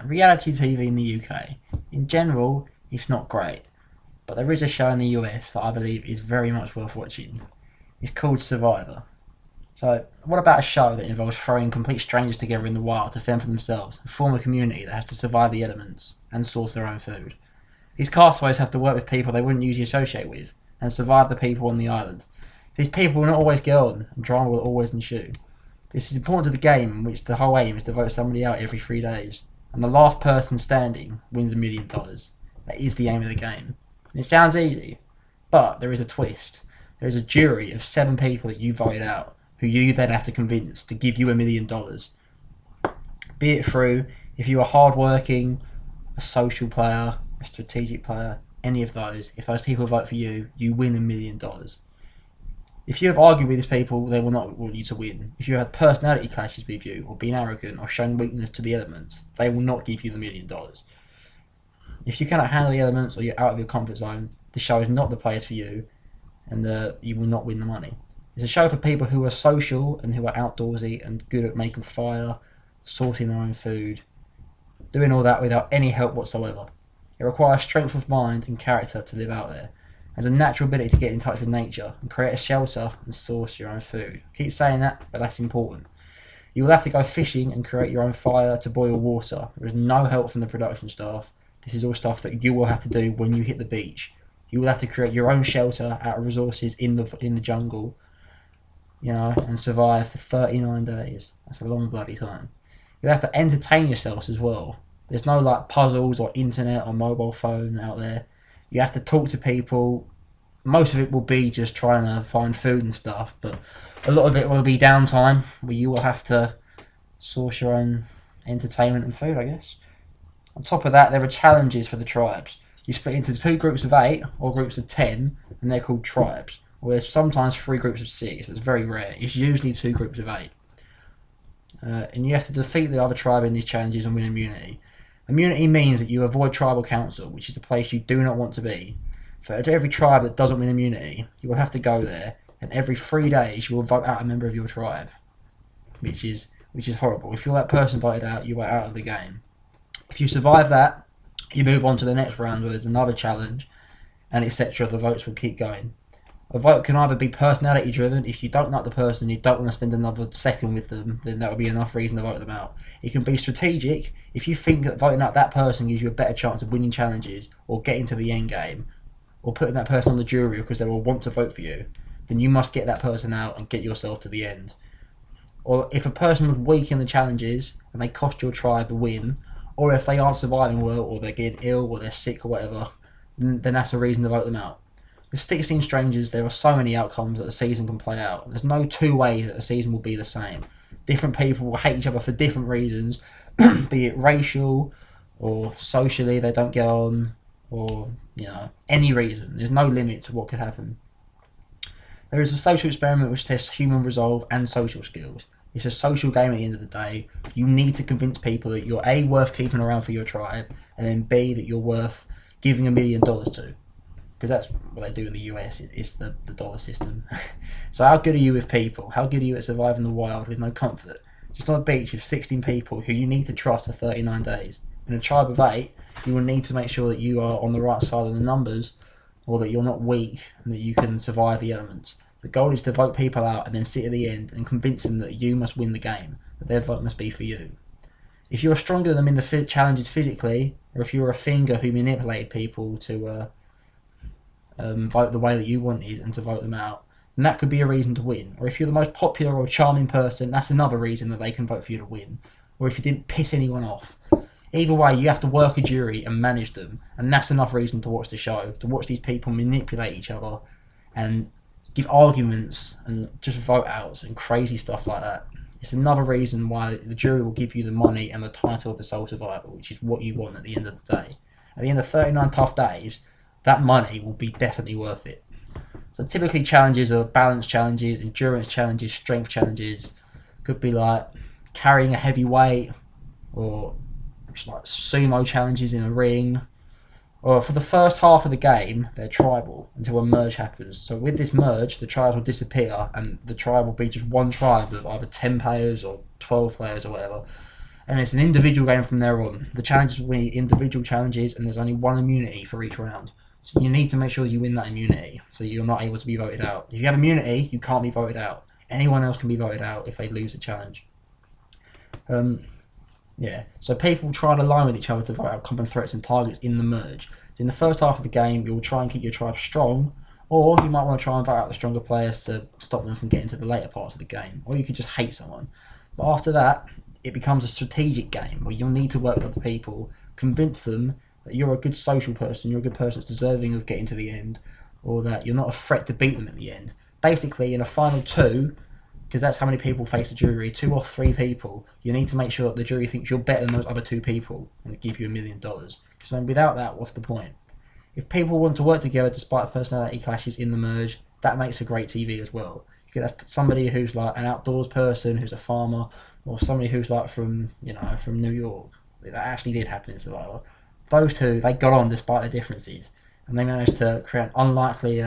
Reality TV in the UK, in general, it's not great, but there is a show in the US that I believe is very much worth watching. It's called Survivor. So, what about a show that involves throwing complete strangers together in the wild to fend for themselves and form a community that has to survive the elements and source their own food? These castaways have to work with people they wouldn't usually associate with and survive the people on the island. These people will not always get on, and drama will always ensue. This is important to the game, in which the whole aim is to vote somebody out every 3 days, and the last person standing wins $1 million. That is the aim of the game. And it sounds easy, but there is a twist. There is a jury of 7 people that you voted out, who you then have to convince to give you $1 million. Be it through, if you are hardworking, a social player, a strategic player, any of those, if those people vote for you, you win $1 million. If you have argued with these people, they will not want you to win. If you have had personality clashes with you, or been arrogant, or shown weakness to the elements, they will not give you the $1 million. If you cannot handle the elements, or you're out of your comfort zone, the show is not the place for you, and you will not win the money. It's a show for people who are social, and who are outdoorsy, and good at making fire, sourcing their own food, doing all that without any help whatsoever. It requires strength of mind and character to live out there. Has a natural ability to get in touch with nature and create a shelter and source your own food. I keep saying that, but that's important. You will have to go fishing and create your own fire to boil water. There is no help from the production staff. This is all stuff that you will have to do when you hit the beach. You will have to create your own shelter out of resources in the jungle, and survive for 39 days. That's a long bloody time. You'll have to entertain yourselves as well. There's no puzzles or internet or mobile phone out there. You have to talk to people. Most of it will be just trying to find food and stuff, but a lot of it will be downtime where you will have to source your own entertainment and food, I guess. On top of that, there are challenges for the tribes. You split into 2 groups of 8 or groups of 10, and they're called tribes. Or there's sometimes 3 groups of 6, but it's very rare. It's usually 2 groups of 8. And you have to defeat the other tribe in these challenges and win immunity. Immunity means that you avoid tribal council, which is a place you do not want to be. For every tribe that doesn't win immunity, you will have to go there, and every 3 days you will vote out a member of your tribe, which is horrible. If you're that person voted out, you are out of the game. If you survive that, you move on to the next round where there's another challenge, and etc. The votes will keep going. A vote can either be personality driven. If you don't like the person, you don't want to spend another second with them, then that will be enough reason to vote them out. It can be strategic. If you think that voting out that person gives you a better chance of winning challenges, or getting to the end game, or putting that person on the jury because they will want to vote for you, then you must get that person out and get yourself to the end. Or if a person was weak in the challenges and they cost your tribe a win, or if they aren't surviving well, or they're getting ill, or they're sick or whatever, then that's a reason to vote them out. With 16 strangers, there are so many outcomes that a season can play out. There's no 2 ways that a season will be the same. Different people will hate each other for different reasons, be it racial, or socially they don't get on, or any reason. There's no limit to what could happen. There is a social experiment which tests human resolve and social skills. It's a social game at the end of the day. You need to convince people that you're A, worth keeping around for your tribe, and then B, that you're worth giving $1 million to. Because that's what they do in the US, it's the dollar system. So how good are you with people? How good are you at surviving the wild with no comfort? Just on a beach with 16 people who you need to trust for 39 days. In a tribe of 8, you will need to make sure that you are on the right side of the numbers, or that you're not weak and that you can survive the elements. The goal is to vote people out and then sit at the end and convince them that you must win the game, that their vote must be for you. If you're stronger than them in the challenges physically, or if you're a finger who manipulated people to vote the way that you wanted and to vote them out, then that could be a reason to win. Or if you're the most popular or charming person, that's another reason that they can vote for you to win. Or if you didn't piss anyone off. Either way, you have to work a jury and manage them, and that's enough reason to watch the show, to watch these people manipulate each other and give arguments and just vote outs and crazy stuff like that. It's another reason why the jury will give you the money and the title of the sole survivor, which is what you want at the end of the day. At the end of 39 tough days, that money will be definitely worth it. So typically challenges are balance challenges, endurance challenges, strength challenges. Could be like carrying a heavy weight, or just like sumo challenges in a ring. Or for the first half of the game, they're tribal until a merge happens. So with this merge, the tribes will disappear, and the tribe will be just one tribe of either 10 players or 12 players or whatever. And it's an individual game from there on. The challenges will be individual challenges, and there's only one immunity for each round. So you need to make sure you win that immunity, so you're not able to be voted out. If you have immunity, you can't be voted out. Anyone else can be voted out if they lose a challenge. So people try to align with each other to vote out common threats and targets in the merge. So in the first half of the game, you'll try and keep your tribe strong, or you might want to try and vote out the stronger players to stop them from getting to the later parts of the game. Or you could just hate someone. But after that, it becomes a strategic game where you'll need to work with other people, convince them that you're a good social person, you're a good person that's deserving of getting to the end, or that you're not a threat to beat them at the end. Basically, in a final two, because that's how many people face the jury, 2 or 3 people, you need to make sure that the jury thinks you're better than those other 2 people and they give you $1 million. Because then without that, what's the point? If people want to work together despite personality clashes in the merge, that makes for great TV as well. You could have somebody who's like an outdoors person, who's a farmer, or somebody who's like from New York. That actually did happen in Survivor. Those two, they got on despite their differences, and they managed to create an unlikely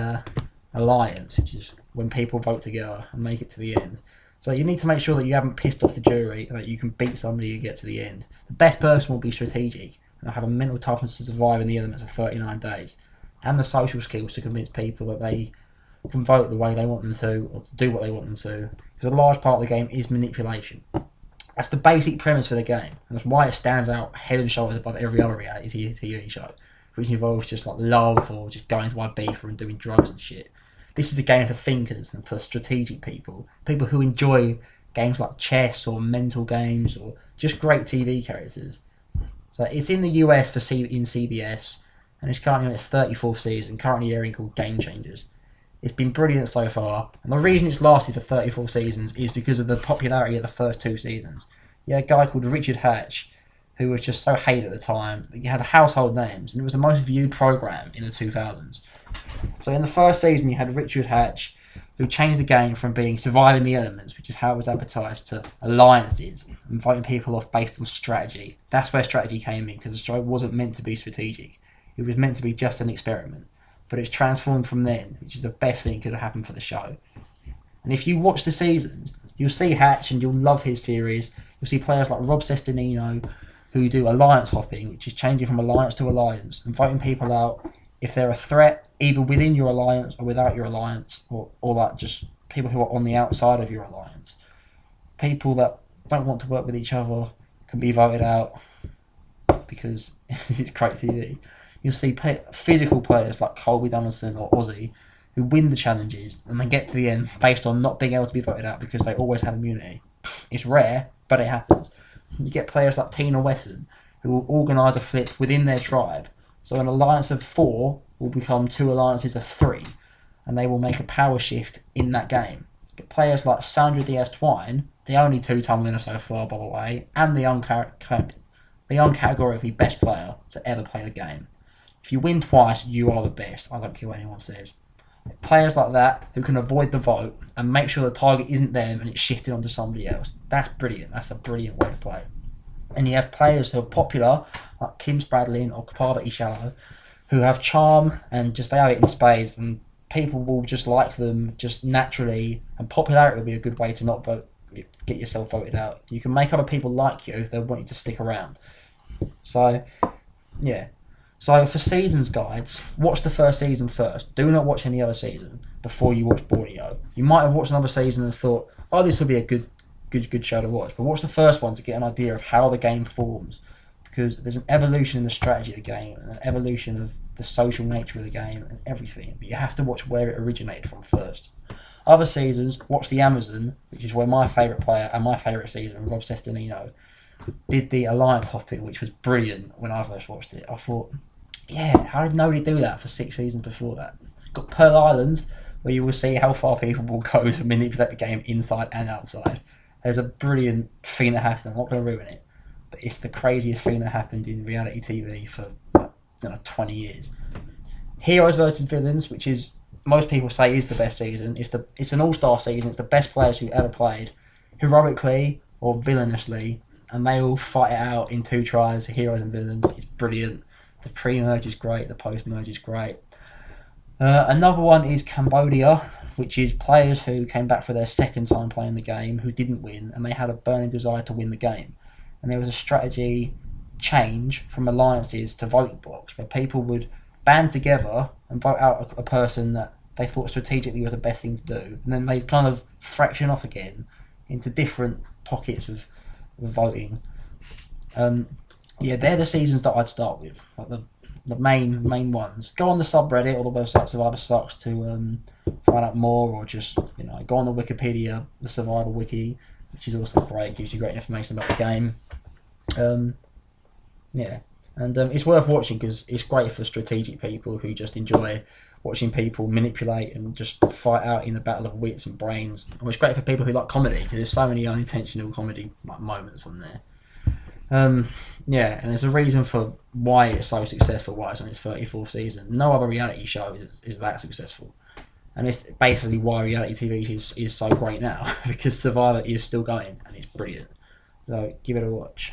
alliance, which is when people vote together and make it to the end. So you need to make sure that you haven't pissed off the jury and that you can beat somebody and get to the end. The best person will be strategic and have a mental toughness to survive in the elements of 39 days, and the social skills to convince people that they can vote the way they want them to, or to do what they want them to, because a large part of the game is manipulation. That's the basic premise for the game, and that's why it stands out head and shoulders above every other reality TV show, which involves just like love or just going to Ibiza and doing drugs and shit. This is a game for thinkers and for strategic people who enjoy games like chess or mental games or just great TV characters. So it's in the US in CBS, and it's currently on its 34th season, currently airing, called Game Changers. It's been brilliant so far, and the reason it's lasted for 34 seasons is because of the popularity of the first 2 seasons. You had a guy called Richard Hatch, who was just so hated at the time that he had household names, and it was the most viewed program in the 2000s. So in the first season, you had Richard Hatch, who changed the game from being surviving the elements, which is how it was advertised, to alliances and voting people off based on strategy. That's where strategy came in, because the show wasn't meant to be strategic. It was meant to be just an experiment. But it's transformed from then, which is the best thing that could have happened for the show. And if you watch the seasons, you'll see Hatch and you'll love his series. You'll see players like Rob Cesternino, who do alliance hopping, which is changing from alliance to alliance and voting people out if they're a threat, either within your alliance or without your alliance, or like just people who are on the outside of your alliance. People that don't want to work with each other can be voted out because it's great TV. You'll see physical players like Colby Donaldson or Ozzy who win the challenges and they get to the end based on not being able to be voted out because they always had immunity. It's rare, but it happens. You get players like Tina Wesson who will organise a flip within their tribe. So an alliance of 4 will become 2 alliances of 3, and they will make a power shift in that game. Get players like Sandra Diaz-Twine, the only 2-time winner so far, by the way, and the uncategorically best player to ever play the game. If you win twice, you are the best. I don't care what anyone says. Players like that who can avoid the vote and make sure the target isn't them and it's shifted onto somebody else. That's brilliant. That's a brilliant way to play. And you have players who are popular, like Kim Spradlin or Kapava Ishallo, who have charm and just they have it in spades, and people will just like them just naturally, and popularity will be a good way to not vote, get yourself voted out. You can make other people like you, they want you to stick around. So, yeah. So for seasons guides, watch the first season first. Do not watch any other season before you watch Borneo. You might have watched another season and thought, oh, this would be a good show to watch. But watch the first one to get an idea of how the game forms. Because there's an evolution in the strategy of the game, and an evolution of the social nature of the game and everything. But you have to watch where it originated from first. Other seasons, watch The Amazon, which is where my favourite player and my favourite season, Rob Cesternino, did the alliance hopping, which was brilliant when I first watched it. I thought, yeah, how did nobody do that for 6 seasons before that? Got Pearl Islands, where you will see how far people will go to manipulate the game inside and outside. There's a brilliant thing that happened. I'm not going to ruin it, but it's the craziest thing that happened in reality TV for 20 years. Heroes versus Villains, which is most people say is the best season. It's an all-star season. It's the best players who ever played, heroically or villainously, and they all fight it out in 2 tries. Heroes and Villains. It's brilliant. The pre-merge is great. The post-merge is great. Another one is Cambodia, which is players who came back for their second time playing the game who didn't win, and they had a burning desire to win the game. and there was a strategy change from alliances to voting blocks, where people would band together and vote out a person that they thought strategically was the best thing to do, and then they kind of fraction off again into different pockets of voting. Yeah, they're the seasons that I'd start with, like the main ones. Go on the subreddit or the website Survivor Sucks to find out more, or just go on the Wikipedia, the Survivor Wiki, which is also great, gives you great information about the game. Yeah, and it's worth watching because it's great for strategic people who just enjoy watching people manipulate and just fight out in the battle of wits and brains. Or it's great for people who like comedy because there's so many unintentional comedy moments on there. Yeah, and there's a reason for why it's so successful, why it's on its 34th season. No other reality show is that successful. And it's basically why reality TV is so great now, because Survivor is still going and it's brilliant. So give it a watch.